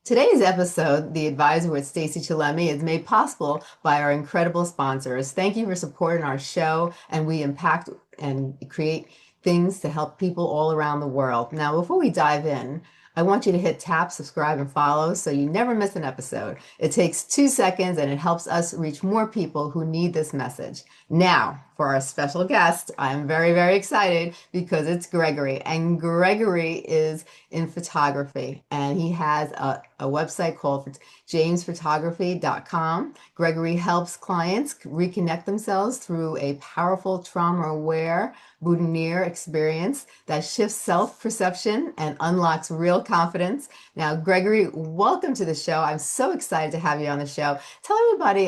Today's episode, The Advisor with Stacey Chillemi, is made possible by our incredible sponsors. Thank you for supporting our show, and we impact and create things to help people all around the world. Now, before we dive in, I want you to hit tap, subscribe, and follow so you never miss an episode. It takes 2 seconds and it helps us reach more people who need this message. Now, for our special guest, I'm very, very excited because it's Gregory, and Gregory is in photography, and he has a website called jamesphotography.com. Gregory helps clients reconnect themselves through a powerful trauma-aware boudoir experience that shifts self-perception and unlocks real confidence. Now, Gregory, welcome to the show. I'm so excited to have you on the show. Tell everybody,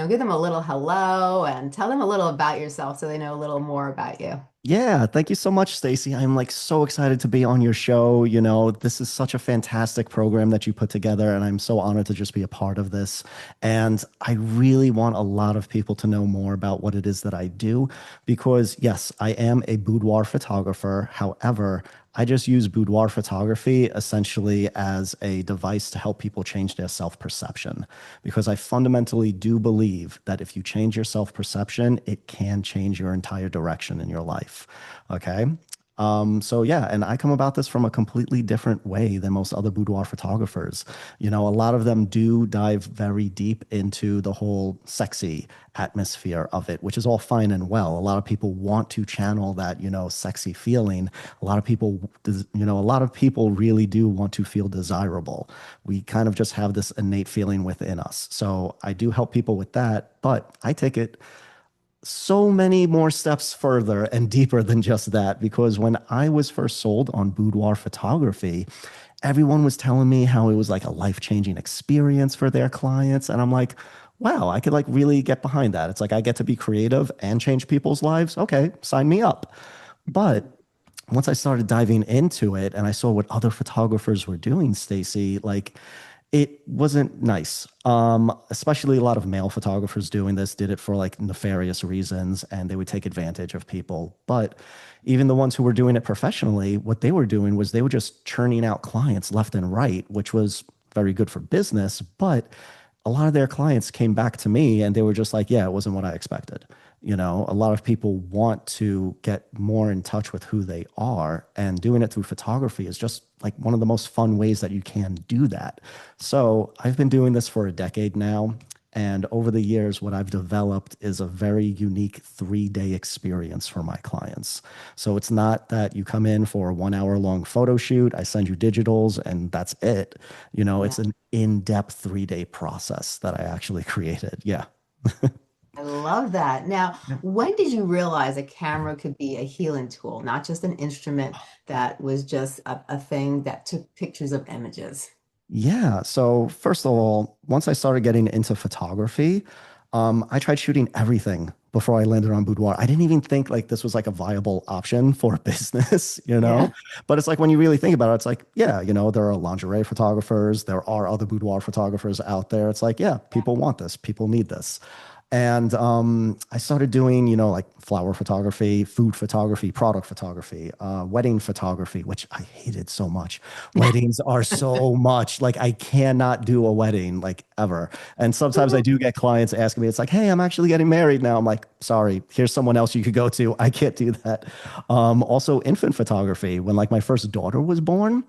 give them a little hello and tell them a little about yourself so they know a little more about you. Yeah, thank you so much, Stacey. I'm like so excited to be on your show. This is such a fantastic program that you put together, and I'm so honored to just be a part of this. And I really want a lot of people to know more about what it is that I do, because yes, I am a boudoir photographer. However, I just use boudoir photography essentially as a device to help people change their self-perception, because I fundamentally do believe that if you change your self-perception, it can change your entire direction in your life. Okay. So yeah, and I come about this from a completely different way than most other boudoir photographers. A lot of them do dive very deep into the whole sexy atmosphere of it, which is all fine and well. A lot of people want to channel that, sexy feeling. A lot of people really do want to feel desirable. We kind of just have this innate feeling within us. So I do help people with that, but I take it so many more steps further and deeper than just that, because when I was first sold on boudoir photography, everyone was telling me how it was like a life-changing experience for their clients, and I'm like, wow, I could like really get behind that. It's like I get to be creative and change people's lives. Okay, sign me up. But once I started diving into it and I saw what other photographers were doing, Stacey, like it wasn't nice. Especially a lot of male photographers doing this did it for like nefarious reasons, and they would take advantage of people. But even the ones who were doing it professionally, what they were doing was they were just churning out clients left and right, which was very good for business. But a lot of their clients came back to me and they were just like, yeah, it wasn't what I expected. A lot of people want to get more in touch with who they are, and doing it through photography is just like one of the most fun ways that you can do that. So I've been doing this for a decade now. And over the years, what I've developed is a very unique 3-day experience for my clients. So it's not that you come in for a 1 hour long photo shoot, I send you digitals, and that's it. Yeah. It's an in-depth 3-day process that I actually created. Yeah. I love that. Now, when did you realize a camera could be a healing tool, not just an instrument that was just a thing that took pictures of images? Yeah. So first of all, once I started getting into photography, I tried shooting everything before I landed on boudoir. I didn't even think like this was like a viable option for a business, Yeah. But it's like when you really think about it, it's like, yeah, there are lingerie photographers, there are other boudoir photographers out there. It's like, yeah, people want this, people need this. And I started doing, like flower photography, food photography, product photography, wedding photography, which I hated so much. Weddings are so much like I cannot do a wedding like ever. And sometimes I do get clients asking me, it's like, hey, I'm actually getting married now. I'm like, sorry, here's someone else you could go to. I can't do that. Also, infant photography. When like my first daughter was born,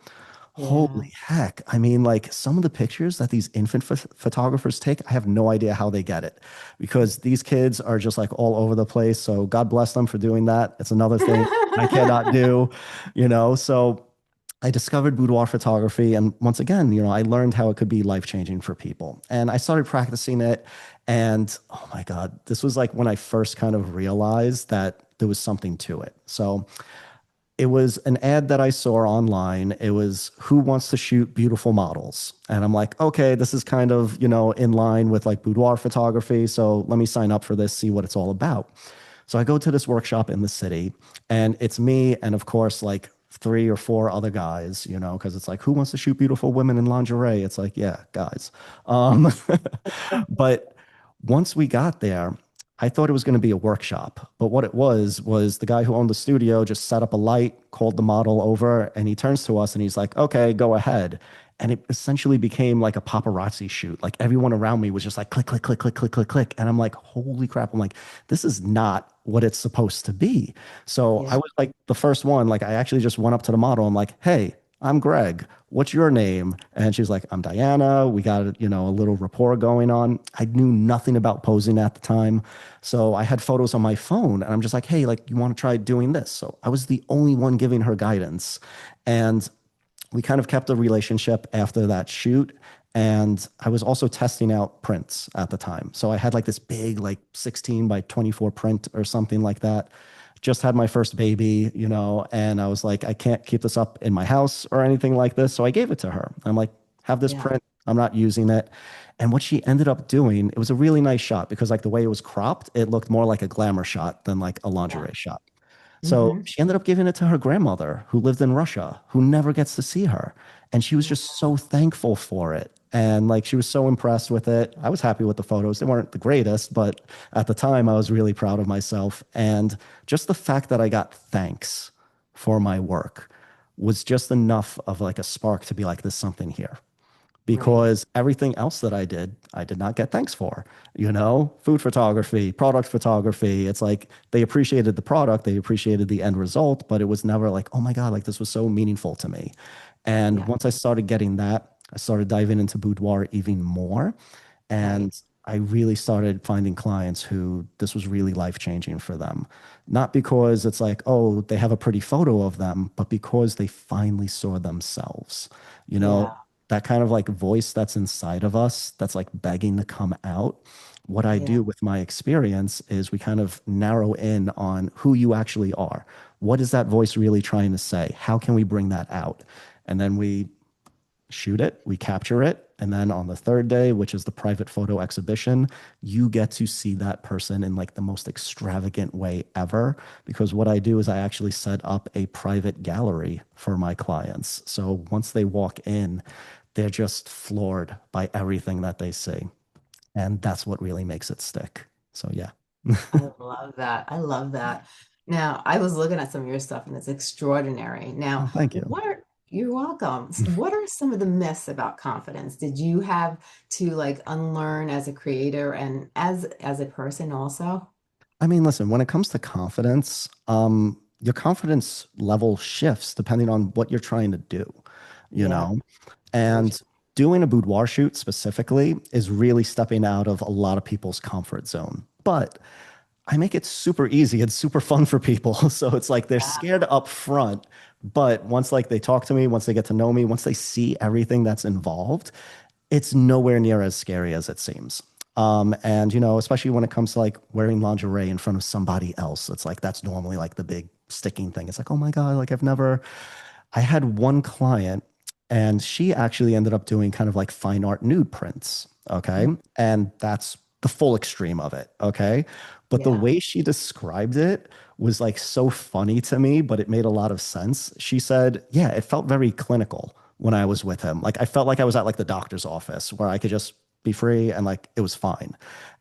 Yeah. holy heck. I mean, like some of the pictures that these infant photographers take, I have no idea how they get it, because these kids are just like all over the place. So God bless them for doing that. It's another thing I cannot do, So I discovered boudoir photography. And once again, I learned how it could be life changing for people. And I started practicing it. And oh my God, this was like when I first kind of realized that there was something to it. So it was an ad that I saw online. It was who wants to shoot beautiful models. And I'm like, okay, this is kind of, in line with like boudoir photography. So let me sign up for this, see what it's all about. So I go to this workshop in the city, and it's me and of course like 3 or 4 other guys, because it's like, who wants to shoot beautiful women in lingerie? It's like, yeah, guys. Um, but once we got there, I thought it was going to be a workshop, but what it was the guy who owned the studio just set up a light, called the model over, and he turns to us and he's like, "Okay, go ahead." And it essentially became like a paparazzi shoot. Like everyone around me was just like click, click, click, click, click, click, click. And I'm like, holy crap. I'm like, this is not what it's supposed to be. So I Yeah. was like the first one, like I actually just went up to the model. I'm like, "Hey, I'm Greg. What's your name?" And she's like, "I'm Diana. We got, a little rapport going on." I knew nothing about posing at the time. So I had photos on my phone and I'm just like, "Hey, like, you want to try doing this?" So I was the only one giving her guidance. And we kind of kept a relationship after that shoot. And I was also testing out prints at the time. So I had like this big, like 16 by 24 print or something like that. Just had my first baby, and I was like, I can't keep this up in my house or anything like this. So I gave it to her. I'm like, have this Yeah. print. I'm not using it. And what she ended up doing, it was a really nice shot because like the way it was cropped, it looked more like a glamour shot than like a Yeah. lingerie shot. So Hmm. she ended up giving it to her grandmother who lived in Russia, who never gets to see her. And she was just so thankful for it. And like she was so impressed with it. I was happy with the photos. They weren't the greatest, but at the time I was really proud of myself. And just the fact that I got thanks for my work was just enough of like a spark to be like, there's something here, Right. because everything else that I did not get thanks for. Food photography, product photography. It's like they appreciated the product, they appreciated the end result, but it was never like, oh my God, like this was so meaningful to me. And Yeah. once I started getting that, I started diving into boudoir even more. Right. And I really started finding clients who this was really life changing for them. Not because it's like, oh, they have a pretty photo of them, but because they finally saw themselves. You know, Yeah. that kind of like voice that's inside of us that's like begging to come out. What I Yeah. do with my experience is we kind of narrow in on who you actually are. What is that voice really trying to say? How can we bring that out? And then we shoot it, we capture it. And then on the third day, which is the private photo exhibition, you get to see that person in like the most extravagant way ever. Because what I do is I actually set up a private gallery for my clients. So once they walk in, they're just floored by everything that they see. And that's what really makes it stick. So, yeah. I love that. I love that. Now, I was looking at some of your stuff and it's extraordinary. Now, Oh, thank you. you're welcome. What are some of the myths about confidence? Did you have to like unlearn as a creator and as a person also? I mean, listen, when it comes to confidence, your confidence level shifts depending on what you're trying to do, you Yeah, know? very true. And doing a boudoir shoot specifically is really stepping out of a lot of people's comfort zone. But I make it super easy and super fun for people. So it's like they're Yeah, scared up front, but once like they talk to me, once they get to know me, once they see everything that's involved, it's nowhere near as scary as it seems. And especially when it comes to like wearing lingerie in front of somebody else, it's like that's normally like the big sticking thing. It's like, oh my God, like I had one client and she actually ended up doing kind of like fine art nude prints. Okay. mm, And that's the full extreme of it. Okay. But the yeah, way she described it was like so funny to me, but it made a lot of sense. She said, yeah, it felt very clinical when I was with him. Like I felt like I was at like the doctor's office where I could just be free and like it was fine.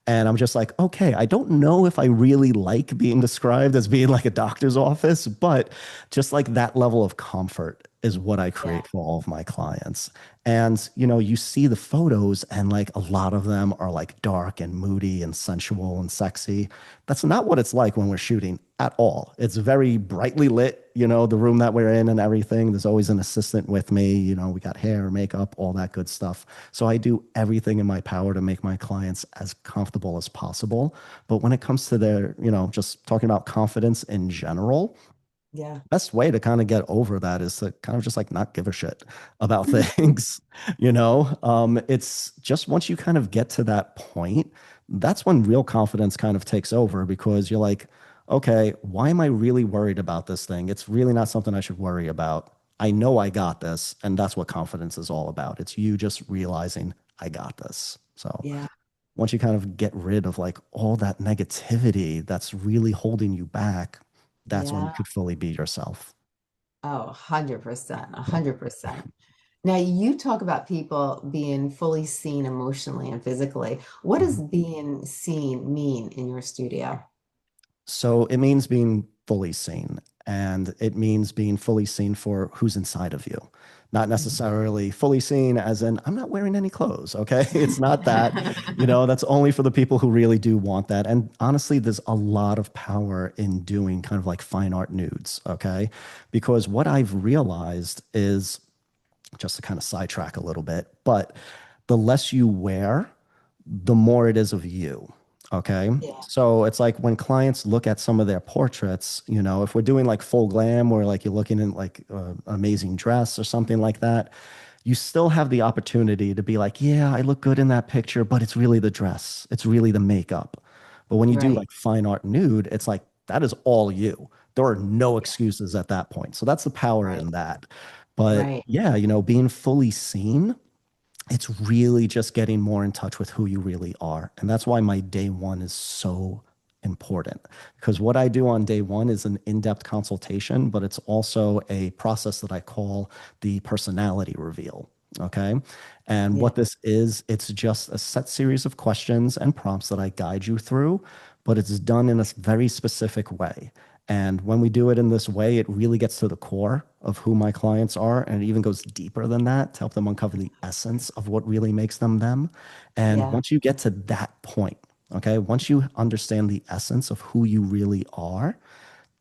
And I'm just like, okay, I don't know if I really like being described as being like a doctor's office, but just like that level of comfort is what I yeah, create for all of my clients. And, you see the photos and like a lot of them are like dark and moody and sensual and sexy. That's not what it's like when we're shooting at all. It's very brightly lit, the room that we're in and everything. There's always an assistant with me. We got hair, makeup, all that good stuff. So I do everything in my power to make my clients as comfortable as possible. But when it comes to their, just talking about confidence in general, yeah. best way to kind of get over that is to kind of just like not give a shit about things. It's just once you kind of get to that point, that's when real confidence kind of takes over because you're like, okay, why am I really worried about this thing? It's really not something I should worry about. I know I got this, and that's what confidence is all about. It's you just realizing I got this. So Yeah, once you kind of get rid of like all that negativity that's really holding you back, that's when you yeah. could fully be yourself. Oh, 100%, Yeah. 100%. Now, you talk about people being fully seen emotionally and physically. What does Mhm. being seen mean in your studio? So it means being fully seen, and it means being fully seen for who's inside of you. Not necessarily fully seen as in, I'm not wearing any clothes, okay? It's not that, that's only for the people who really do want that. And honestly, there's a lot of power in doing kind of like fine art nudes, okay? Because what I've realized is, just to kind of sidetrack a little bit, but the less you wear, the more it is of you. Okay. Yeah, So it's like when clients look at some of their portraits, if we're doing like full glam or like you're looking in like an amazing dress or something like that, you still have the opportunity to be like, yeah, I look good in that picture, but it's really the dress, it's really the makeup. But when you do right. like fine art nude, it's like that is all you. There are no Yeah, excuses at that point. So that's the power right, in that. But right. yeah, being fully seen, it's really just getting more in touch with who you really are. And that's why my day one is so important. Because what I do on day one is an in depth consultation, but it's also a process that I call the personality reveal. Okay. And Yeah, what this is, it's just a set series of questions and prompts that I guide you through, but it's done in a very specific way. And when we do it in this way, it really gets to the core of who my clients are. And it even goes deeper than that to help them uncover the essence of what really makes them them. And yeah, once you get to that point, okay, once you understand the essence of who you really are,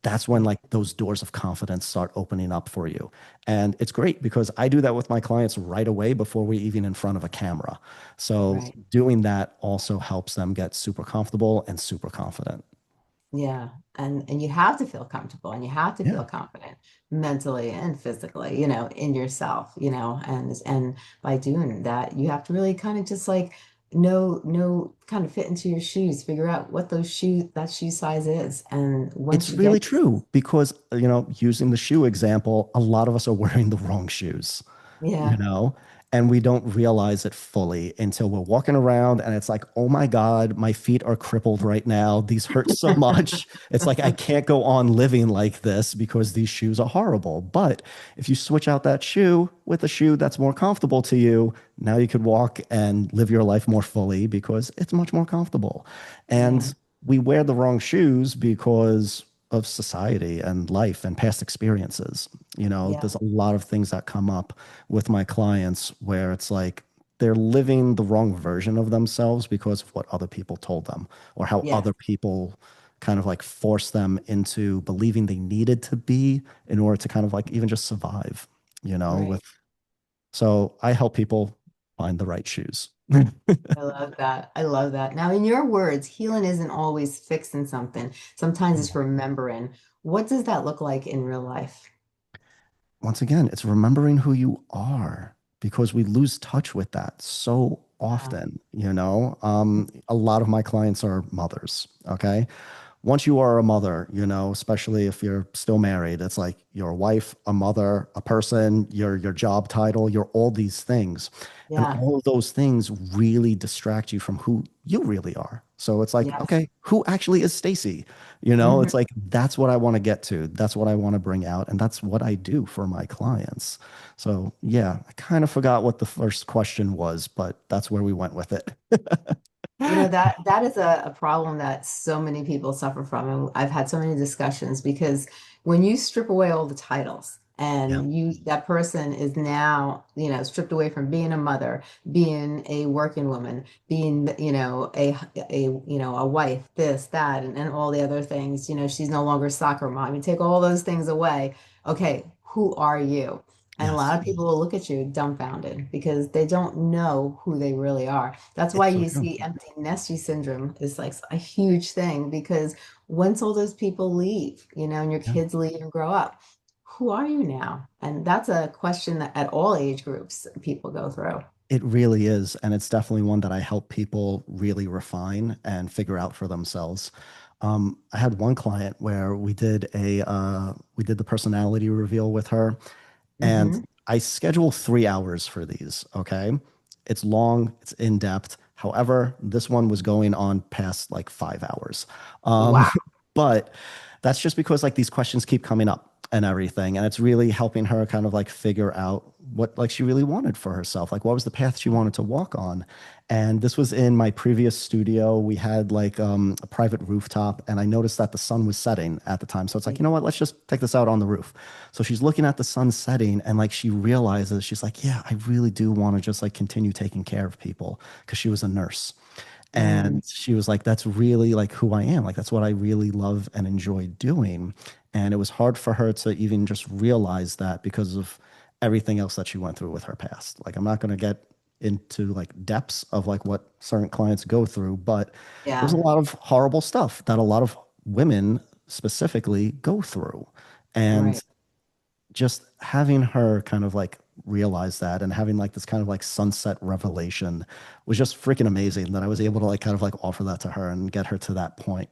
that's when yeah, like those doors of confidence start opening up for you. And it's great because I do that with my clients right away before we even in front of a camera. So right. doing that also helps them get super comfortable and super confident. Yeah. And you have to feel comfortable and you have to Yeah. feel confident mentally and physically, in yourself, and by doing that, you have to really kind of just like know kind of fit into your shoes, figure out what that shoe size is. And once It's you really get, true because, using the shoe example, a lot of us are wearing the wrong shoes, you yeah, know, and we don't realize it fully until we're walking around and it's like, oh my God, my feet are crippled right now. These hurt so much. It's like, I can't go on living like this because these shoes are horrible. But if you switch out that shoe with a shoe that's more comfortable to you, now you could walk and live your life more fully because it's much more comfortable. yeah, And we wear the wrong shoes because of society and life and past experiences. yeah, There's a lot of things that come up with my clients where it's like they're living the wrong version of themselves because of what other people told them or how yeah, other people kind of like forced them into believing they needed to be in order to kind of like even just survive, right. with so I help people find the right shoes. I love that. I love that. Now, in your words, healing isn't always fixing something. Sometimes it's remembering. What does that look like in real life? Once again, it's remembering who you are because we lose touch with that so Yeah. often. A lot of my clients are mothers. Okay. Once you are a mother, especially if you're still married, it's like you're a wife, a mother, a person, your job title, you're all these things. And Yeah. all of those things really distract you from who you really are. So it's like, Yes. okay, who actually is Stacey? Mhm. It's like that's what I want to get to. That's what I want to bring out. And that's what I do for my clients. So yeah, I kind of forgot what the first question was, but that's where we went with it. That is a problem that so many people suffer from. And I've had so many discussions because when you strip away all the titles Yeah. and that person is now, stripped away from being a mother, being a working woman, being, a wife, this, that, and all the other things, she's no longer a soccer mom. You take all those things away. Okay, who are you? And a lot Yes. of people will look at you dumbfounded because they don't know who they really are. That's why It's so you true. see empty nesty syndrome is like a huge thing because once all those people leave, and your Yeah. kids leave and grow up, who are you now? And that's a question that at all age groups people go through. It really is. And it's definitely one that I help people really refine and figure out for themselves. I had one client where we did the personality reveal with her, and Hmm. I schedule 3 hours for these. Okay. It's long, it's in depth. However, this one was going on past like 5 hours. Um, Wow. but that's just because like these questions keep coming up and everything. And it's really helping her kind of like figure out what like she really wanted for herself, like what was the path she wanted to walk on. And this was in my previous studio. We had like a private rooftop, and I noticed that the sun was setting at the time. So it's like, you know what, let's just take this out on the roof. So she's looking at the sun setting, and like she realizes, she's like, yeah, I really do want to just like continue taking care of people, because she was a nurse. Mm, And she was like, that's really like who I am. Like, that's what I really love and enjoy doing. And it was hard for her to even just realize that because of everything else that she went through with her past. Like, I'm not going to get into like depths of like what certain clients go through, but there's a yeah, lot of horrible stuff that a lot of women specifically go through. And right. just having her kind of like realize that and having like this kind of like sunset revelation was just freaking amazing, that I was able to like kind of like offer that to her and get her to that point.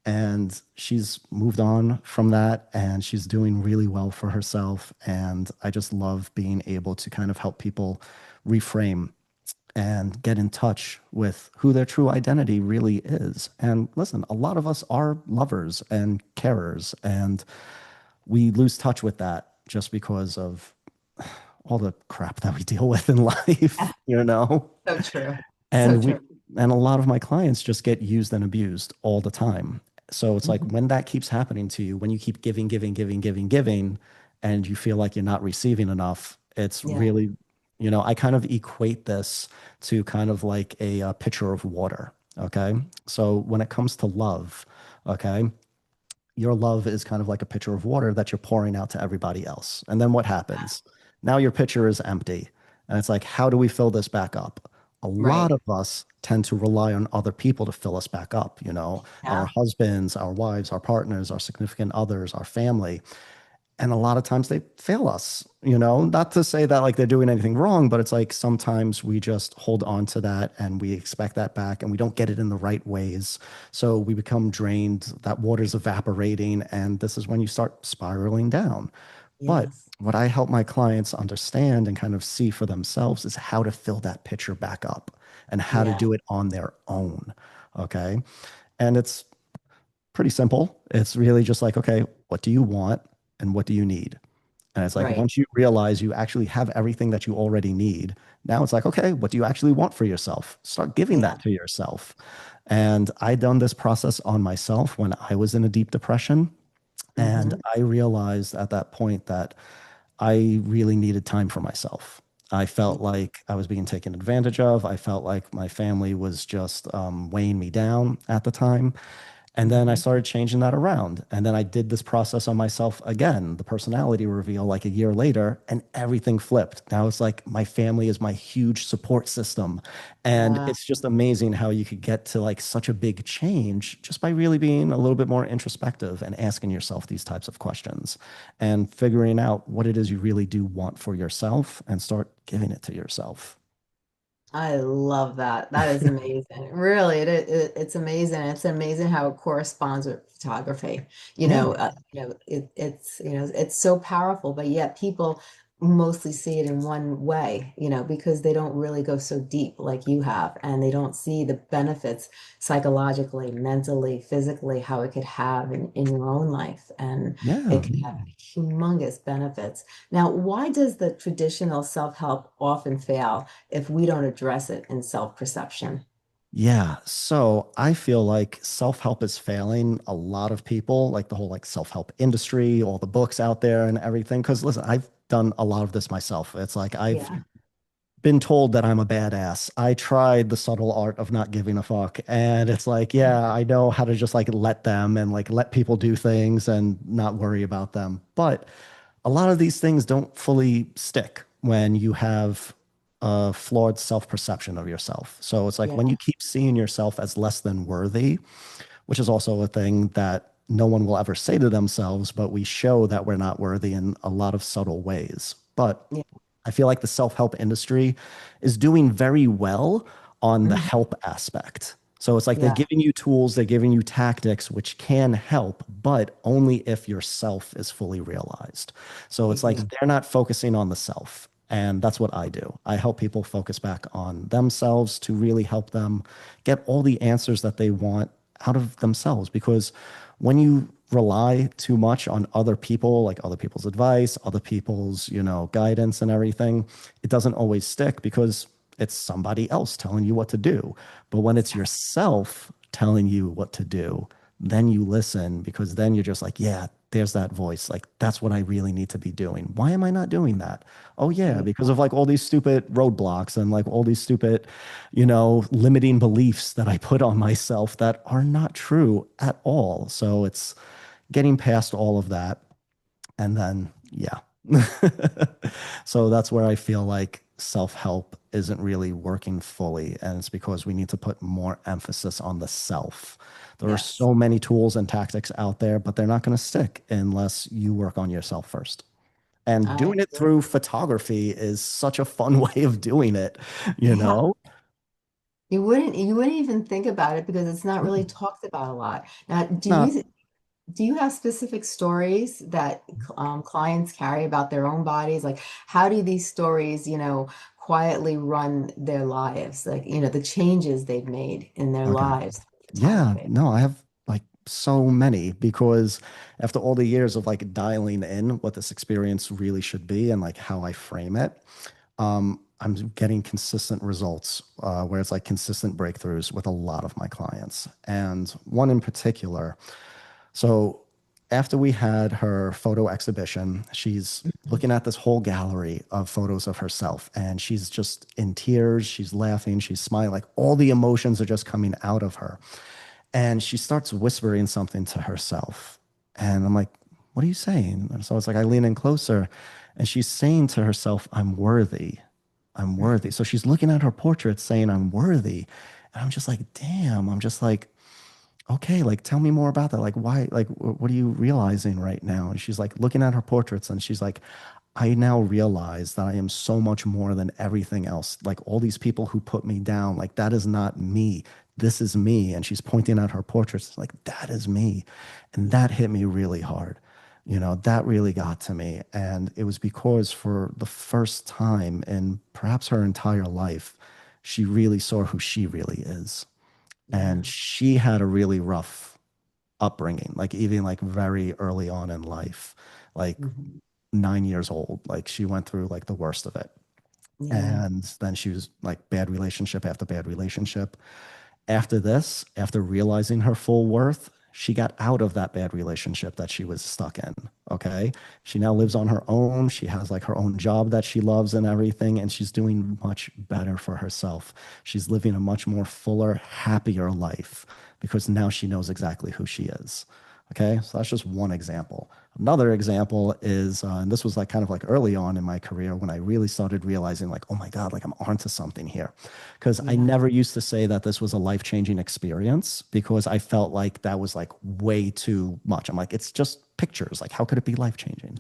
And she's moved on from that, and she's doing really well for herself. And I just love being able to kind of help people reframe and get in touch with who their true identity really is. And listen, a lot of us are lovers and carers, and we lose touch with that just because of all the crap that we deal with in life, Yeah, you know? so true. So And true. and a lot of my clients just get used and abused all the time. So it's like Mhm. when that keeps happening to you, when you keep giving, giving, giving, giving, giving, and you feel like you're not receiving enough, it's Yeah. really, you know, I kind of equate this to kind of like a pitcher of water. Okay. So when it comes to love, okay, your love is kind of like a pitcher of water that you're pouring out to everybody else. And then what happens? Now your pitcher is empty. And it's like, how do we fill this back up? A lot Right. of us tend to rely on other people to fill us back up, you know, our Yeah. husbands, our wives, our partners, our significant others, our family. And a lot of times they fail us, you know, not to say that like they're doing anything wrong, but it's like sometimes we just hold on to that and we expect that back and we don't get it in the right ways. So we become drained, that water's evaporating, and this is when you start spiraling down. But Yes. what I help my clients understand and kind of see for themselves is how to fill that pitcher back up and how to Yeah. do it on their own. Okay. And it's pretty simple. It's really just like, okay, what do you want and what do you need? And it's like Right. once you realize you actually have everything that you already need, now it's like, okay, what do you actually want for yourself? Start giving Yeah. that to yourself. And I done this process on myself when I was in a deep depression. And Hmm. I realized at that point that I really needed time for myself. I felt like I was being taken advantage of. I felt like my family was just weighing me down at the time. And then I Hmm. started changing that around. And then I did this process on myself again, the personality reveal, like a year later, and everything flipped. Now it's like my family is my huge support system. And Uh, it's just amazing how you could get to like such a big change just by really being a little bit more introspective and asking yourself these types of questions and figuring out what it is you really do want for yourself and start giving it to yourself. I love that. That is amazing. Really, it's amazing. It's amazing how it corresponds with photography. Yeah. It's so powerful, but yet people mostly see it in one way, because they don't really go so deep like you have, and they don't see the benefits psychologically, mentally, physically, how it could have in your own life. And Yeah. it can have humongous benefits. Now, why does the traditional self-help often fail if we don't address it in self-perception? Yeah. So I feel like self-help is failing a lot of people, like the whole like self-help industry, all the books out there and everything. Cause listen, I've done a lot of this myself. It's like I've Yeah. been told that I'm a badass. I tried the subtle art of not giving a fuck. And it's like, yeah, I know how to just like let them and like let people do things and not worry about them. But a lot of these things don't fully stick when you have a flawed self-perception of yourself. So it's like when Yeah. you keep seeing yourself as less than worthy, which is also a thing that no one will ever say to themselves, but we show that we're not worthy in a lot of subtle ways. But Yeah. I feel like the self-help industry is doing very well on the Mhm. help aspect. So it's like they're Yeah. giving you tools, they're giving you tactics, which can help, but only if your self is fully realized. So it's like Exactly. they're not focusing on the self. And that's what I do. I help people focus back on themselves to really help them get all the answers that they want out of themselves. Because when you rely too much on other people, like other people's advice, other people's, guidance and everything, it doesn't always stick because it's somebody else telling you what to do. But when it's Exactly. yourself telling you what to do, then you listen because then you're just like, yeah, there's that voice. Like, that's what I really need to be doing. Why am I not doing that? Oh, yeah, because of like all these stupid roadblocks and like all these stupid, limiting beliefs that I put on myself that are not true at all. So it's getting past all of that. And then, yeah. So that's where I feel like self help isn't really working fully. And it's because we need to put more emphasis on the self. There are Yes, so many tools and tactics out there, but they're not going to stick unless you work on yourself first. And I doing it agree. through photography is such a fun way of doing it, you Yeah. know? You wouldn't even think about it because it's not really talked about a lot. Now, No. do you have specific stories that clients carry about their own bodies? Like, how do these stories, quietly run their lives? Like, the changes they've made in their Okay. lives through Yeah, photography. no, I have like so many because after all the years of like dialing in what this experience really should be and like how I frame it, I'm getting consistent results where it's like consistent breakthroughs with a lot of my clients. And one in particular, so after we had her photo exhibition, she's Mhm. looking at this whole gallery of photos of herself and she's just in tears, she's laughing, she's smiling, like all the emotions are just coming out of her. And she starts whispering something to herself. And I'm like, what are you saying? And so it's like, I lean in closer and she's saying to herself, I'm worthy. I'm worthy. So she's looking at her portrait saying, I'm worthy. And I'm just like, damn. I'm just like, okay, like tell me more about that. Like, why, like, what are you realizing right now? And she's like looking at her portraits and she's like, I now realize that I am so much more than everything else. Like all these people who put me down, like that is not me. This is me. And she's pointing at her portraits, like that is me. And that Yeah. hit me really hard. That really got to me. And it was because for the first time in perhaps her entire life, she really saw who she really is. And Yeah. she had a really rough upbringing, like even like very early on in life, like Mhm. 9 years old. Like she went through like the worst of it. Yeah. And then she was like bad relationship after bad relationship. After this, after realizing her full worth, she got out of that bad relationship that she was stuck in. Okay. She now lives on her own. She has like her own job that she loves and everything. And she's doing much better for herself. She's living a much more fuller, happier life because now she knows exactly who she is. Okay. So that's just one example. Another example is, and this was like kind of like early on in my career when I really started realizing, like, oh my God, like I'm onto something here. Because I Yeah. never used to say that this was a life changing experience because I felt like that was like way too much. I'm like, it's just pictures. Like, how could it be life changing?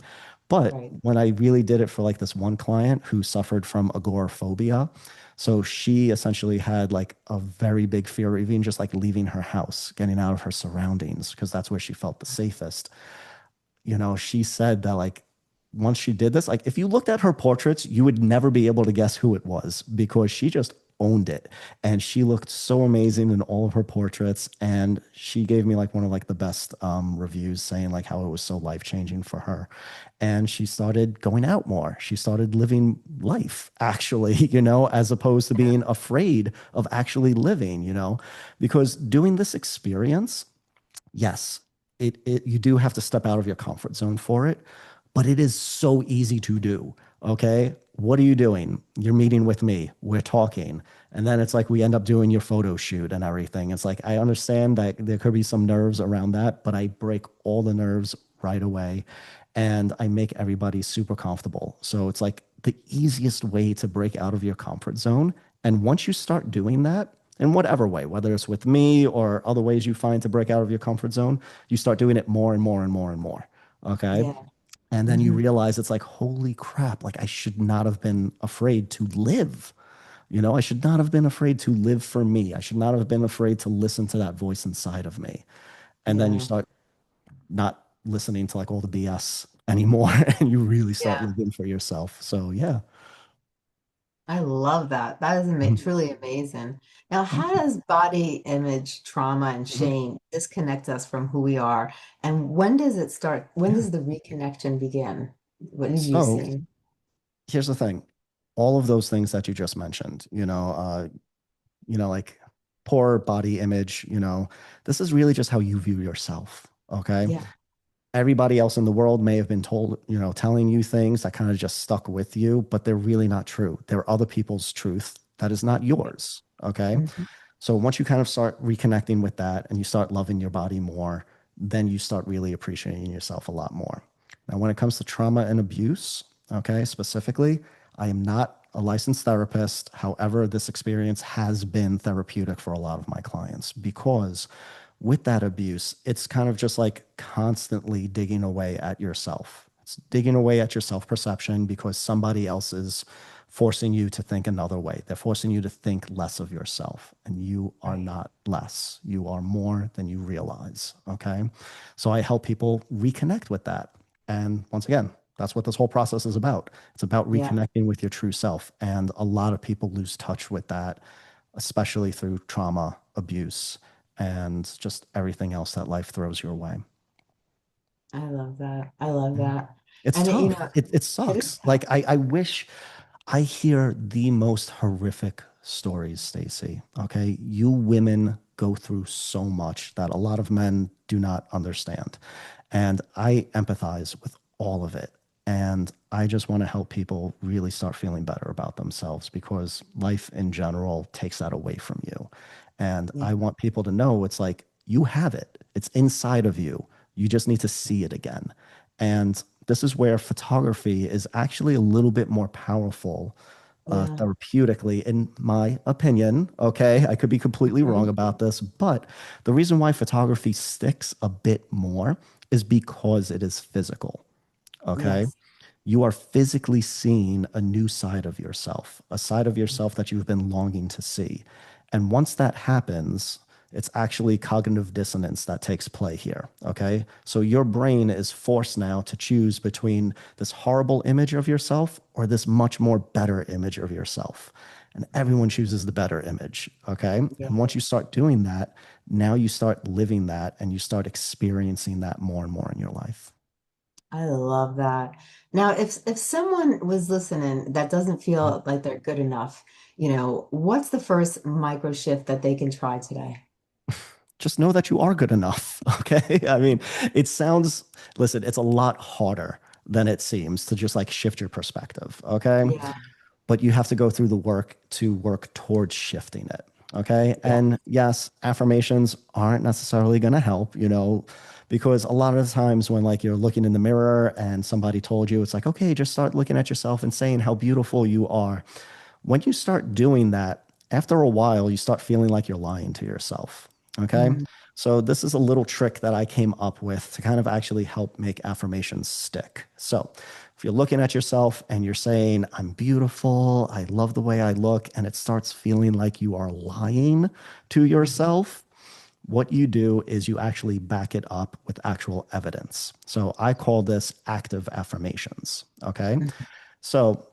But Right. when I really did it for like this one client who suffered from agoraphobia, so she essentially had like a very big fear of even just like leaving her house, getting out of her surroundings, because that's where she felt the safest. She said that like once she did this, like if you looked at her portraits, you would never be able to guess who it was because she just owned it. And she looked so amazing in all of her portraits. And she gave me like one of like the best reviews saying like how it was so life changing for her. And she started going out more. She started living life actually, as opposed to Yeah. being afraid of actually living, because doing this experience, yes, it you do have to step out of your comfort zone for it, but it is so easy to do. Okay. What are you doing? You're meeting with me. We're talking. And then it's like we end up doing your photo shoot and everything. It's like I understand that there could be some nerves around that, but I break all the nerves right away and I make everybody super comfortable. So it's like the easiest way to break out of your comfort zone. And once you start doing that, in whatever way, whether it's with me or other ways you find to break out of your comfort zone, you start doing it more and more and more and more. Okay. Yeah. And then you Mhm. realize it's like, holy crap, like I should not have been afraid to live. I should not have been afraid to live for me. I should not have been afraid to listen to that voice inside of me. And then you Yeah. start not listening to like all the BS anymore and you really start Yeah. living for yourself. So, yeah. I love that. That is truly amazing. Now, Thank how you. does body image trauma and Mhm. shame disconnect us from who we are? And when does it start? When Yeah. does the reconnection begin? What have you So seen? here's the thing. All of those things that you just mentioned, like poor body image, this is really just how you view yourself. Okay. Yeah, Everybody else in the world may have been told, telling you things that kind of just stuck with you, but they're really not true. They're other people's truth that is not right. yours. Okay. Mhm. So once you kind of start reconnecting with that and you start loving your body more, then you start really appreciating yourself a lot more. Now, when it comes to trauma and abuse, okay, specifically, I am not a licensed therapist. However, this experience has been therapeutic for a lot of my clients because with that abuse, it's kind of just like constantly digging away at yourself. It's digging away at your self perception because somebody else is forcing you to think another way. They're forcing you to think less of yourself, and you are Right. not less. You are more than you realize. Okay. So I help people reconnect with that. And once again, that's what this whole process is about. It's about Yeah, reconnecting with your true self. And a lot of people lose touch with that, especially through trauma, abuse, and just everything else that life throws your way. I love that. I love Mhm. that. It's And tough. It it is sucks. tough. Like I wish I hear the most horrific stories, Stacey. Okay. You women go through so much that a lot of men do not understand. And I empathize with all of it. And I just want to help people really start feeling better about themselves because life in general takes that away from you. And Yeah, I want people to know it's like you have it, it's inside of you. You just need to see it again. And this is where photography is actually a little bit more powerful yeah. therapeutically, in my opinion. Okay. I could be completely wrong Mhm. about this, but the reason why photography sticks a bit more is because it is physical. Okay. Yes. You are physically seeing a new side of yourself, a side of yourself that you've been longing to see. And once that happens, it's actually cognitive dissonance that takes play here. Okay. So your brain is forced now to choose between this horrible image of yourself or this much more better image of yourself. And everyone chooses the better image. Okay. Yeah. And once you start doing that, now you start living that and you start experiencing that more and more in your life. I love that. Now, if someone was listening that doesn't feel like they're good enough, what's the first micro shift that they can try today? Just know that you are good enough. Okay. I mean, it sounds, listen, it's a lot harder than it seems to just like shift your perspective. Okay. Yeah, But you have to go through the work to work towards shifting it. Okay. yeah, And yes, affirmations aren't necessarily going to help, because a lot of the times when like you're looking in the mirror and somebody told you, it's like, okay, just start looking at yourself and saying how beautiful you are. When you start doing that, after a while, you start feeling like you're lying to yourself. Okay. mhm, So, this is a little trick that I came up with to kind of actually help make affirmations stick. So, if you're looking at yourself and you're saying, I'm beautiful, I love the way I look, and it starts feeling like you are lying to mhm, yourself, what you do is you actually back it up with actual evidence. So, I call this active affirmations. Okay. mhm. So,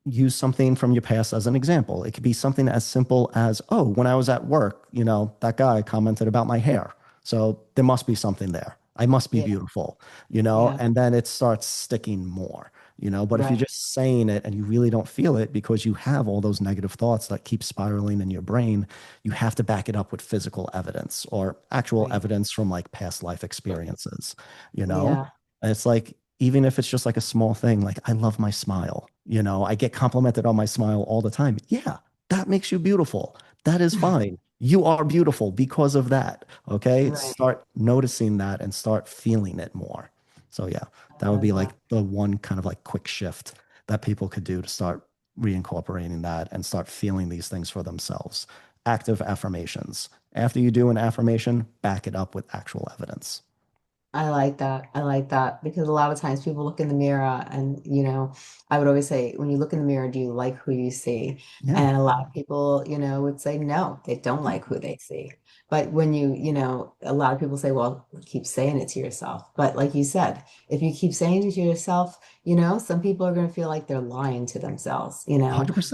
use something from your past as an example. It could be something as simple as, oh, when I was at work, that guy commented about my hair. So there must be something there. I must be Yeah, beautiful, yeah, and then it starts sticking more, But if you're right, just saying it and you really don't feel it because you have all those negative thoughts that keep spiraling in your brain, you have to back it up with physical evidence or actual right. evidence from like past life experiences, you know? Yeah, And it's like, even if it's just like a small thing, like I love my smile, I get complimented on my smile all the time. Yeah, that makes you beautiful. That is fine. You are beautiful because of that. Okay. right. Start noticing that and start feeling it more. So, yeah, I that would love be like that. the one kind of like quick shift that people could do to start reincorporating that and start feeling these things for themselves. Active affirmations. After you do an affirmation, back it up with actual evidence. I like that. I like that because a lot of times people look in the mirror and, I would always say, when you look in the mirror, do you like who you see? Yeah. And a lot of people, would say no, they don't like who they see. But when a lot of people say, well, keep saying it to yourself. But like you said, if you keep saying it to yourself, some people are going to feel like they're lying to themselves,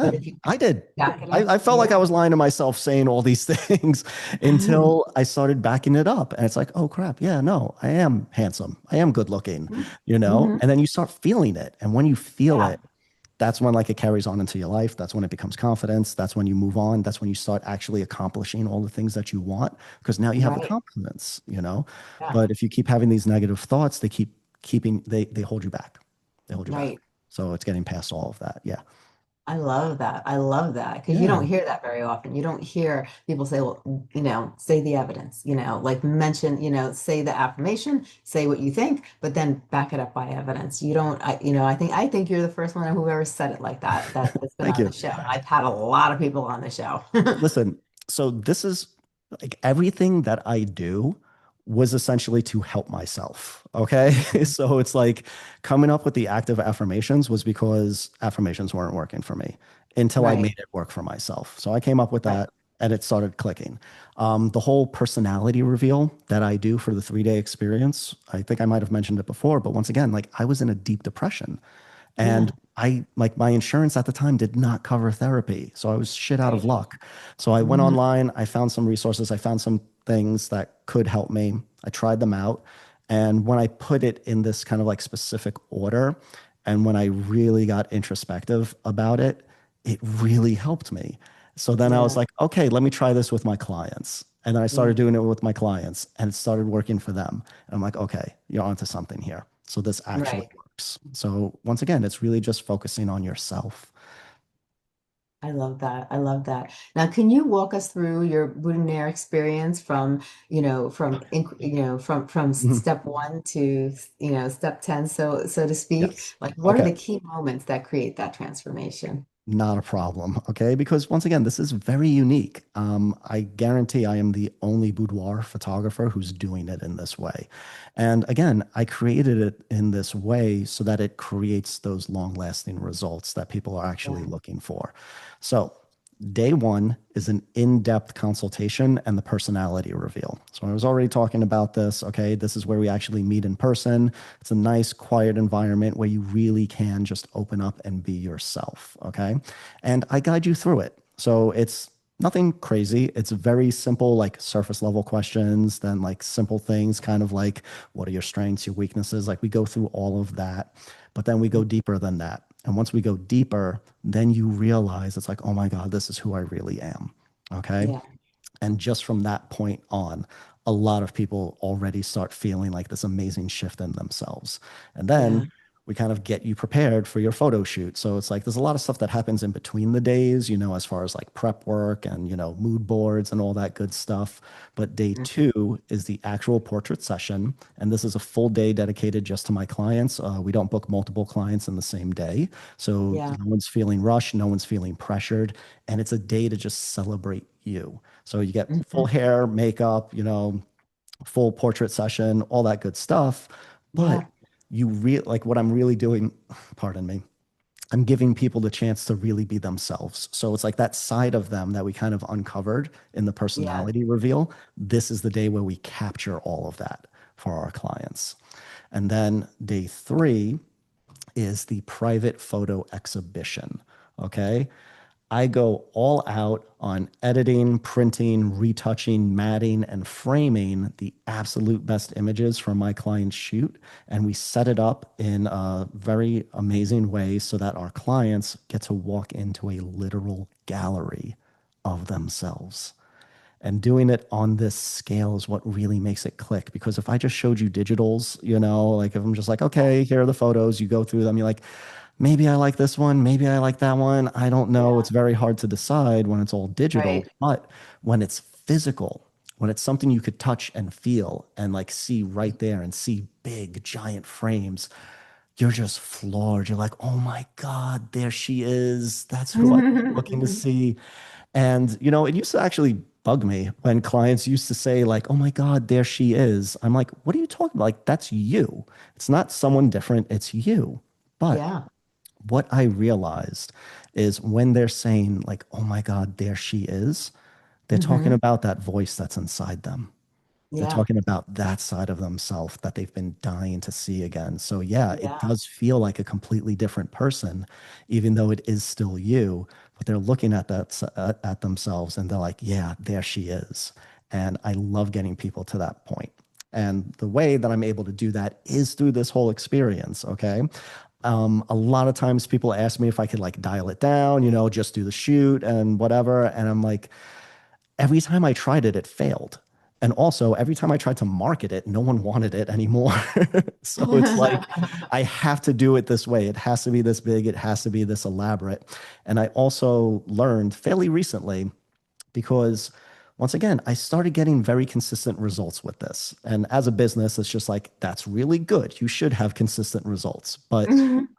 but 100%. if you I did. back it I up, felt like I yeah. was lying to myself saying all these things until I started backing it up. And it's like, oh crap. Yeah, no, I am handsome. I am good looking, Hmm. and then you start feeling it. And when you feel Yeah, it, that's when like it carries on into your life. That's when it becomes confidence. That's when you move on. That's when you start actually accomplishing all the things that you want because now you have the right. confidence. Yeah, But if you keep having these negative thoughts, they keep keeping, they hold you back. They hold you back. right. So it's getting past all of that. Yeah. I love that. I love that because you Yeah. don't hear that very often. You don't hear people say, well, say the evidence, like mention, say the affirmation, say what you think, but then back it up by evidence. You don't, I think you're the first one who ever said it like that, that's been Thank on the you. show. And I've had a lot of people on the show. Listen, so this is like everything that I do was essentially to help myself. Okay. So it's like coming up with the active affirmations was because affirmations weren't working for me until I Right, made it work for myself. So I came up with right. that and it started clicking. The whole personality reveal that I do for the 3 day experience, I think I might have mentioned it before, but once again, like I was in a deep depression. And Yeah, I like my insurance at the time did not cover therapy. So I was shit out of right. luck. So I went Hmm. online, I found some resources, I found some things that could help me. I tried them out. And when I put it in this kind of like specific order, and when I really got introspective about it, it really helped me. So then I was Yeah, like, okay, let me try this with my clients. And then I started yeah, doing it with my clients and it started working for them. And I'm like, okay, you're onto something here. So this actually right. works. So once again, it's really just focusing on yourself. I love that. I love that. Now, can you walk us through your Boudoir experience from Mhm. step one to, step 10, so to speak? Yes. Like, what are Okay. the key moments that create that transformation? Not a problem. Okay. Because once again, this is very unique. I guarantee I am the only boudoir photographer who's doing it in this way. And again, I created it in this way so that it creates those long lasting results that people are actually Yeah, looking for. So, day one is an in depth consultation and the personality reveal. So, I was already talking about this. Okay. This is where we actually meet in person. It's a nice, quiet environment where you really can just open up and be yourself. Okay. And I guide you through it. So it's nothing crazy. It's very simple, like surface level questions, then like simple things, kind of like what are your strengths, your weaknesses? Like we go through all of that, but then we go deeper than that. And once we go deeper, then you realize it's like, oh my God, this is who I really am. Okay. yeah, And just from that point on, a lot of people already start feeling like this amazing shift in themselves. And then yeah. we kind of get you prepared for your photo shoot. So it's like there's a lot of stuff that happens in between the days, as far as like prep work and, mood boards and all that good stuff. But day Mm. two is the actual portrait session. And this is a full day dedicated just to my clients. We don't book multiple clients in the same day. So Yeah. no one's feeling rushed, no one's feeling pressured. And it's a day to just celebrate you. So you get full Mhm. hair, makeup, full portrait session, all that good stuff. But Yeah, like what I'm really doing, pardon me, I'm giving people the chance to really be themselves. So it's like that side of them that we kind of uncovered in the yeah. personality reveal. This is the day where we capture all of that for our clients. And then day three is the private photo exhibition. Okay. I go all out on editing, printing, retouching, matting, and framing the absolute best images from my client's shoot. And we set it up in a very amazing way so that our clients get to walk into a literal gallery of themselves. And doing it on this scale is what really makes it click. Because if I just showed you digitals, like if I'm just like, okay, here are the photos, you go through them, you're like, maybe I like this one, maybe I like that one. I don't know. Yeah. It's very hard to decide when it's all digital, Right. but when it's physical, when it's something you could touch and feel and like see right there and see big giant frames, you're just floored. You're like, oh my God, there she is. That's who I've been looking to see. And, it used to actually bug me when clients used to say, like, oh my God, there she is. I'm like, what are you talking about? Like, that's you. It's not someone different, it's you. But Yeah. what I realized is when they're saying, like, oh my God, there she is, they're talking Hmm. about that voice that's inside them. They're Yeah. talking about that side of themselves that they've been dying to see again. So yeah, it Yeah. does feel like a completely different person, even though it is still you. But they're looking at at themselves and they're like, yeah, there she is. And I love getting people to that point. And the way that I'm able to do that is through this whole experience. Okay. A lot of times people ask me if I could like dial it down, just do the shoot and whatever. And I'm like, every time I tried it, it failed. And also, every time I tried to market it, no one wanted it anymore. So it's like, I have to do it this way. It has to be this big, it has to be this elaborate. And I also learned fairly recently because once again, I started getting very consistent results with this. And as a business, it's just like, that's really good. You should have consistent results. But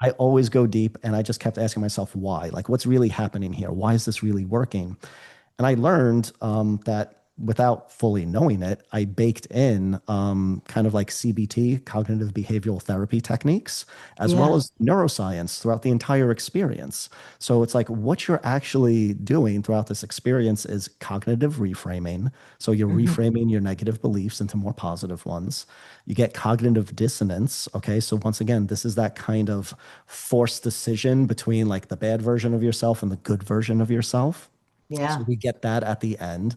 I always go deep and I just kept asking myself, why? Like, what's really happening here? Why is this really working? And I learned that without fully knowing it, I baked in kind of like CBT, cognitive behavioral therapy techniques, as well Yeah. as neuroscience throughout the entire experience. So it's like what you're actually doing throughout this experience is cognitive reframing. So you're Mhm. reframing your negative beliefs into more positive ones. You get cognitive dissonance. Okay. So once again, this is that kind of forced decision between like the bad version of yourself and the good version of yourself. So Yeah. we get that at the end.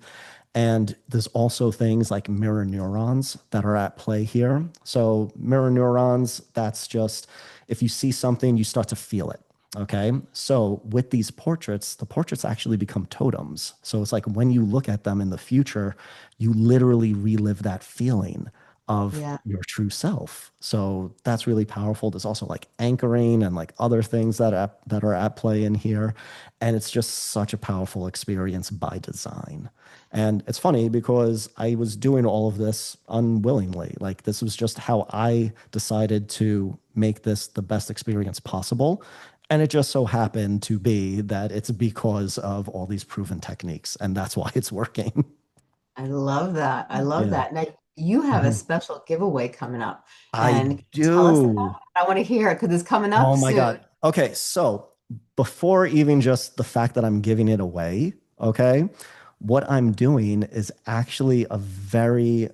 And there's also things like mirror neurons that are at play here. So, mirror neurons, that's just if you see something, you start to feel it. Okay. So, with these portraits, the portraits actually become totems. So, it's like when you look at them in the future, you literally relive that feeling of Yeah. your true self. So, that's really powerful. There's also like anchoring and like other things that are at play in here. And it's just such a powerful experience by design. And it's funny because I was doing all of this unwillingly. Like, this was just how I decided to make this the best experience possible. And it just so happened to be that it's because of all these proven techniques. And that's why it's working. I love that. I love Yeah. that. Now, you have a Mhm. special giveaway coming up. I And can you tell us about do. it? I want to hear it because it's coming up Oh my soon. God. Okay. So before even just the fact that I'm giving it away, okay, what I'm doing is actually a very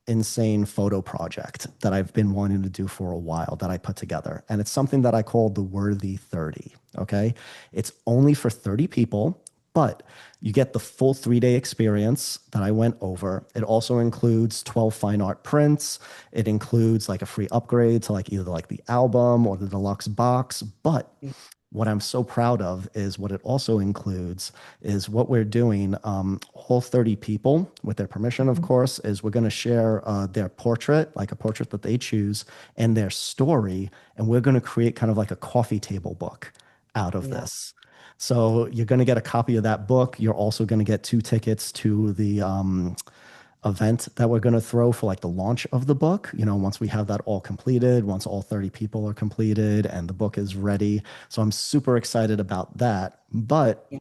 insane photo project that I've been wanting to do for a while that I put together. And it's something that I call the Worthy 30. Okay. It's only for 30 people, but you get the full 3 day experience that I went over. It also includes 12 fine art prints. It includes like a free upgrade to like either like the album or the deluxe box. But what I'm so proud of is what it also includes is what we're doing. All 30 people, with their permission, of Mhm. course, is we're going to share their portrait, like a portrait that they choose, and their story. And we're going to create kind of like a coffee table book out of Yeah. this. So you're going to get a copy of that book. You're also going to get 2 tickets to the event that we're going to throw for like the launch of the book. Once we have that all completed, once all 30 people are completed and the book is ready. So I'm super excited about that. But Yeah.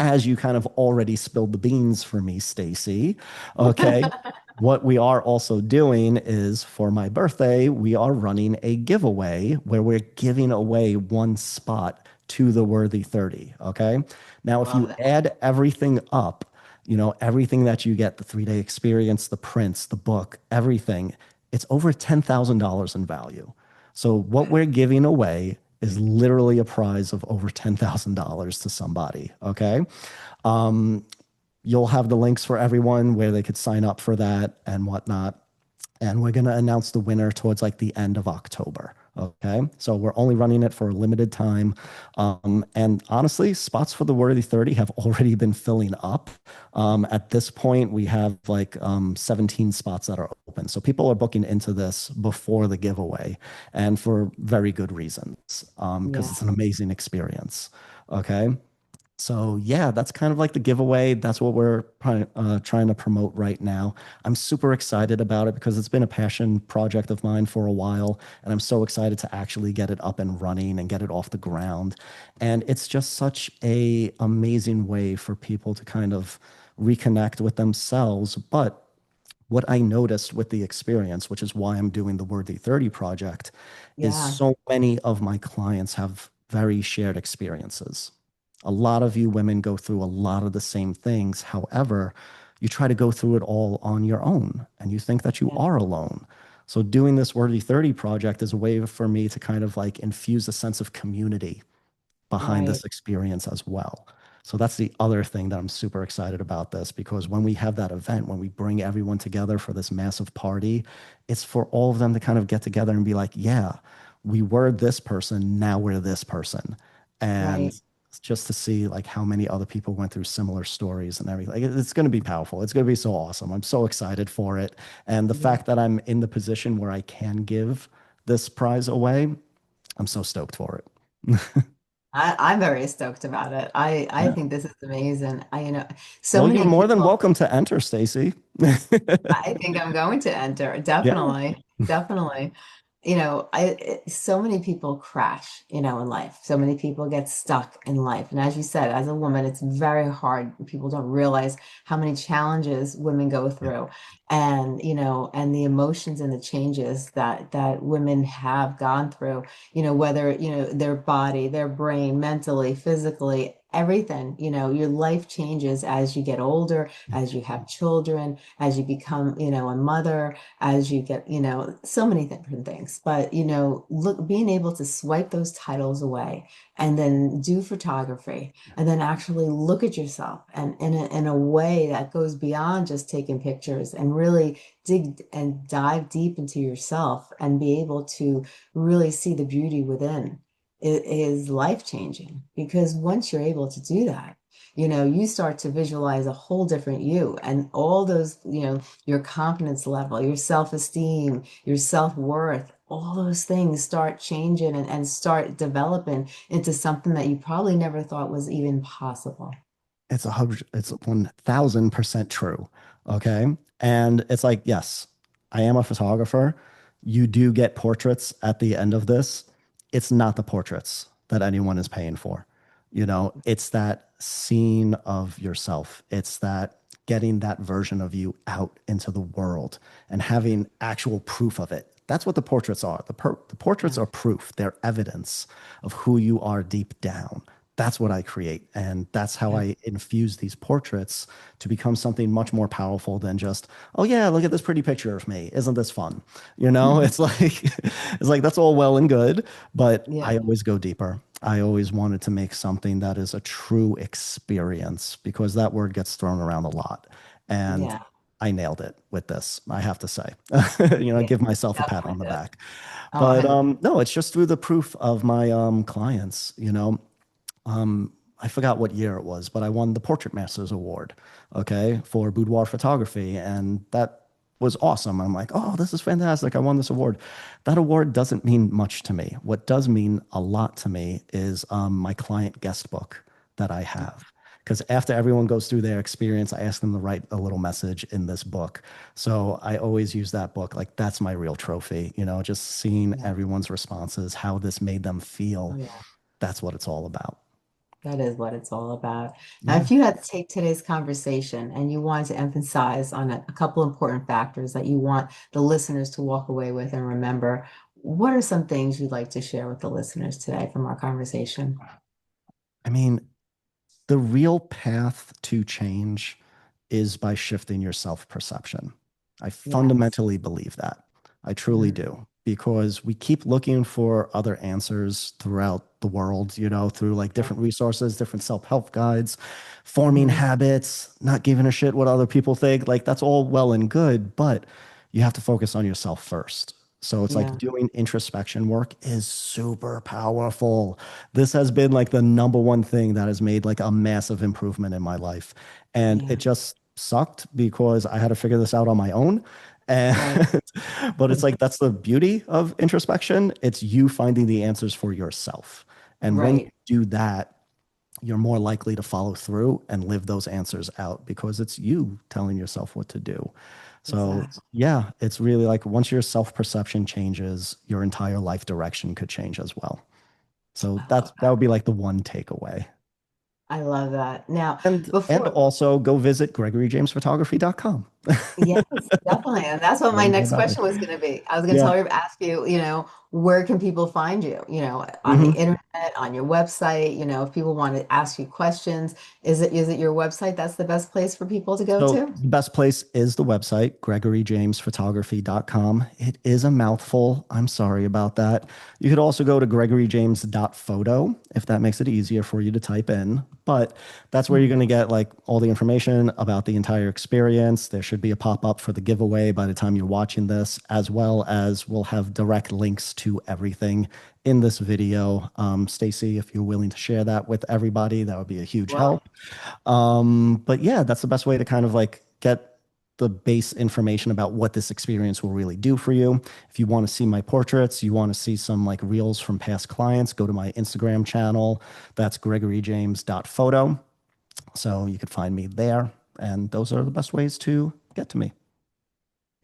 as you kind of already spilled the beans for me, Stacey, okay, what we are also doing is for my birthday, we are running a giveaway where we're giving away one spot to the Worthy 30. Okay. Now, if Love you that. add everything up, everything that you get, the 3 day experience, the prints, the book, everything, it's over $10,000 in value. So what we're giving away is literally a prize of over $10,000 to somebody. Okay. You'll have the links for everyone where they could sign up for that and whatnot. And we're going to announce the winner towards like the end of October. Okay. So we're only running it for a limited time. And honestly, spots for the Worthy 30 have already been filling up. At this point, we have like 17 spots that are open. So people are booking into this before the giveaway and for very good reasons because Yeah. it's an amazing experience. Okay. So yeah, that's kind of like the giveaway. That's what we're trying to promote right now. I'm super excited about it because it's been a passion project of mine for a while, and I'm so excited to actually get it up and running and get it off the ground. And it's just such a amazing way for people to kind of reconnect with themselves. But what I noticed with the experience, which is why I'm doing the Worthy 30 project, is Yeah. so many of my clients have very shared experiences. A lot of you women go through a lot of the same things. However, you try to go through it all on your own and you think that you Yeah. are alone. So doing this Worthy 30 project is a way for me to kind of like infuse a sense of community behind Right. this experience as well. So that's the other thing that I'm super excited about this because when we have that event, when we bring everyone together for this massive party, it's for all of them to kind of get together and be like, yeah, we were this person, now we're this person. And Right. just to see like how many other people went through similar stories and everything. Like, it's going to be powerful. It's going to be so awesome. I'm so excited for it. And the Yeah. fact that I'm in the position where I can give this prize away, I'm so stoked for it. I'm very stoked about it. I Yeah. think this is amazing. So Well, you're many more than people. welcome to enter, Stacey. I think I'm going to enter. Yeah. Definitely. Definitely. So many people crash, in life. So many people get stuck in life. And as you said, as a woman, it's very hard. People don't realize how many challenges women go Yeah. through and the emotions and the changes that women have gone through, whether, their body, their brain, mentally, physically, everything, your life changes as you get older, as you have children, as you become, a mother, as you get, so many different things. But, look, being able to swipe those titles away and then do photography and then actually look at yourself and in a way that goes beyond just taking pictures and really dig and dive deep into yourself and be able to really see the beauty within is life changing because once you're able to do that, you start to visualize a whole different you and all those, your confidence level, your self-esteem, your self-worth, all those things start changing and start developing into something that you probably never thought was even possible. It's 1000% true. Okay. And it's like, yes, I am a photographer. You do get portraits at the end of this. It's not the portraits that anyone is paying for. It's that scene of yourself. It's that getting that version of you out into the world and having actual proof of it. That's what the portraits are. The portraits Yeah, are proof, they're evidence of who you are deep down. That's what I create. And that's how yeah, I infuse these portraits to become something much more powerful than just, oh yeah, look at this pretty picture of me. Isn't this fun? It's like it's like that's all well and good, but yeah, I always go deeper. I always wanted to make something that is a true experience because that word gets thrown around a lot. And yeah, I nailed it with this, I have to say. yeah, Give myself a pat definitely on the did. back. Oh, But 100%. no, it's just through the proof of my clients. I forgot what year it was, but I won the Portrait Masters Award, okay, for boudoir photography. And that was awesome. I'm like, oh, this is fantastic. I won this award. That award doesn't mean much to me. What does mean a lot to me is my client guest book that I have. Because after everyone goes through their experience, I ask them to write a little message in this book. So I always use that book. Like, that's my real trophy, just seeing Yeah. everyone's responses, how this made them Oh, feel. yeah. That's what it's all about. That is what it's all about. Now, Yeah. if you had to take today's conversation and you wanted to emphasize on a couple important factors that you want the listeners to walk away with and remember, what are some things you'd like to share with the listeners today from our conversation? I mean, the real path to change is by shifting your self perception. I Yes. fundamentally believe that. I truly Mhm. do. Because we keep looking for other answers throughout the world, through like Yeah. different resources, different self help guides, forming Mhm. habits, not giving a shit what other people think. Like, that's all well and good, but you have to focus on yourself first. So it's like Yeah. doing introspection work is super powerful. This has been like the number one thing that has made like a massive improvement in my life. And it Yeah. just sucked because I had to figure this out on my own. And Right. but it's like that's the beauty of introspection. It's you finding the answers for yourself. And when you Right. do that, you're more likely to follow through and live those answers out because it's you telling yourself what to do. So, Exactly. yeah, it's really like once your self perception changes, your entire life direction could change as well. So, I love that that. would be like the one takeaway. I love that. Now, And before also go visit GregoryJamesPhotography.com. Yes, definitely. And that's what my Better get next better. question was going to be. I was going to Yeah. tell you, ask you, where can people find you? On the Mhm. internet, on your website, if people want to ask you questions, is it your website that's the best place for people to go So to? the best place is the website, gregoryjamesphotography.com. It is a mouthful. I'm sorry about that. You could also go to gregoryjames.photo if that makes it easier for you to type in. But that's where you're going to get like all the information about the entire experience. There should be a pop-up for the giveaway by the time you're watching this, as well as we'll have direct links to everything in this video. Stacey, if you're willing to share that with everybody, that would be a huge Well, help. But yeah, that's the best way to kind of like get the base information about what this experience will really do for you. If you want to see my portraits, you want to see some like reels from past clients, go to my Instagram channel. That's gregoryjames.photo. So you could find me there. And those are the best ways to get to me.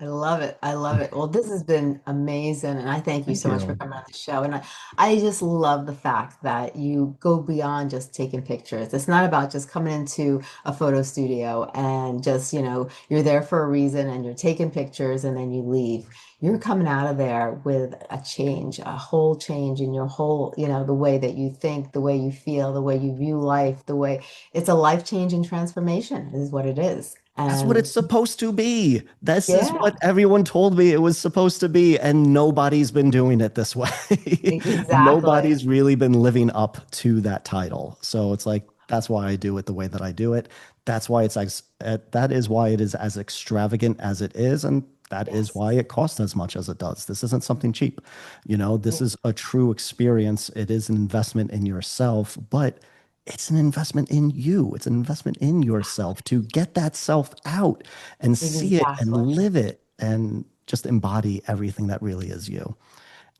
I love it. I love it. Well, this has been amazing. And I thank you Thank so much for you. coming on the show. And I just love the fact that you go beyond just taking pictures. It's not about just coming into a photo studio and just, you're there for a reason and you're taking pictures and then you leave. You're coming out of there with a change, a whole change in your whole, the way that you think, the way you feel, the way you view life, the way it's a life-changing transformation is what it is. That's what it's And supposed to be. This is yeah. what everyone told me it was supposed to be, and nobody's been doing it this way. Exactly. Nobody's really been living up to that title. So it's like that's why I do it the way that I do it. That's why that is why it is as extravagant as it is, and that is Yes. why it costs as much as it does. This isn't something cheap. This is a true experience. It is an investment in yourself, but it's an investment in you. It's an investment in yourself to get that self out and see it and Exactly. live it and just embody everything that really is you.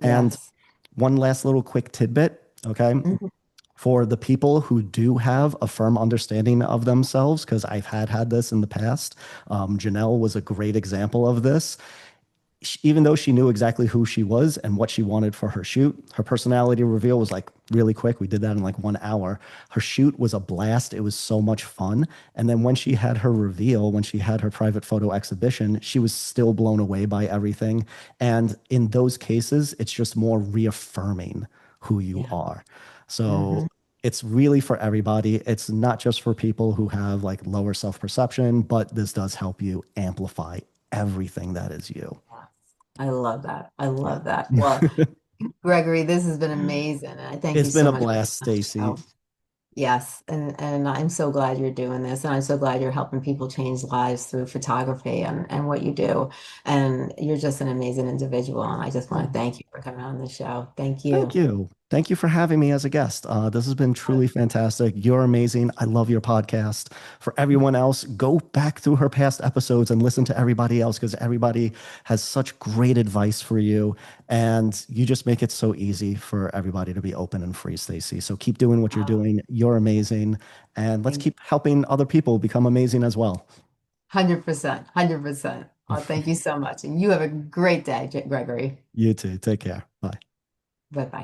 And Yes. one last little quick tidbit, okay? Mhm. For the people who do have a firm understanding of themselves, because I've had this in the past. Janelle was a great example of this. Even though she knew exactly who she was and what she wanted for her shoot, her personality reveal was like really quick. We did that in like 1 hour. Her shoot was a blast. It was so much fun. And then when she had her reveal, when she had her private photo exhibition, she was still blown away by everything. And in those cases, it's just more reaffirming who you Yeah. are. So Hmm. it's really for everybody. It's not just for people who have like lower self perception, but this does help you amplify everything that is you. I love that. I Yeah. love that. Well, Gregory, this has been amazing. And I thank you It's been so a much for blast, coming on the Stacey. show. Yes. And I'm so glad you're doing this. And I'm so glad you're helping people change lives through photography and what you do. And you're just an amazing individual. And I just want to thank you for coming on the show. Thank Thank you. you. Thank you for having me as a guest. This has been truly fantastic. You're amazing. I love your podcast. For everyone else, go back through her past episodes and listen to everybody else because everybody has such great advice for you. And you just make it so easy for everybody to be open and free, Stacey. So keep doing what you're Oh, doing. You're amazing. And let's thank you. keep helping other people become amazing as well. 100%. 100%. Oh, thank you so much. And you have a great day, Gregory. You too. Take care. Bye. Bye bye.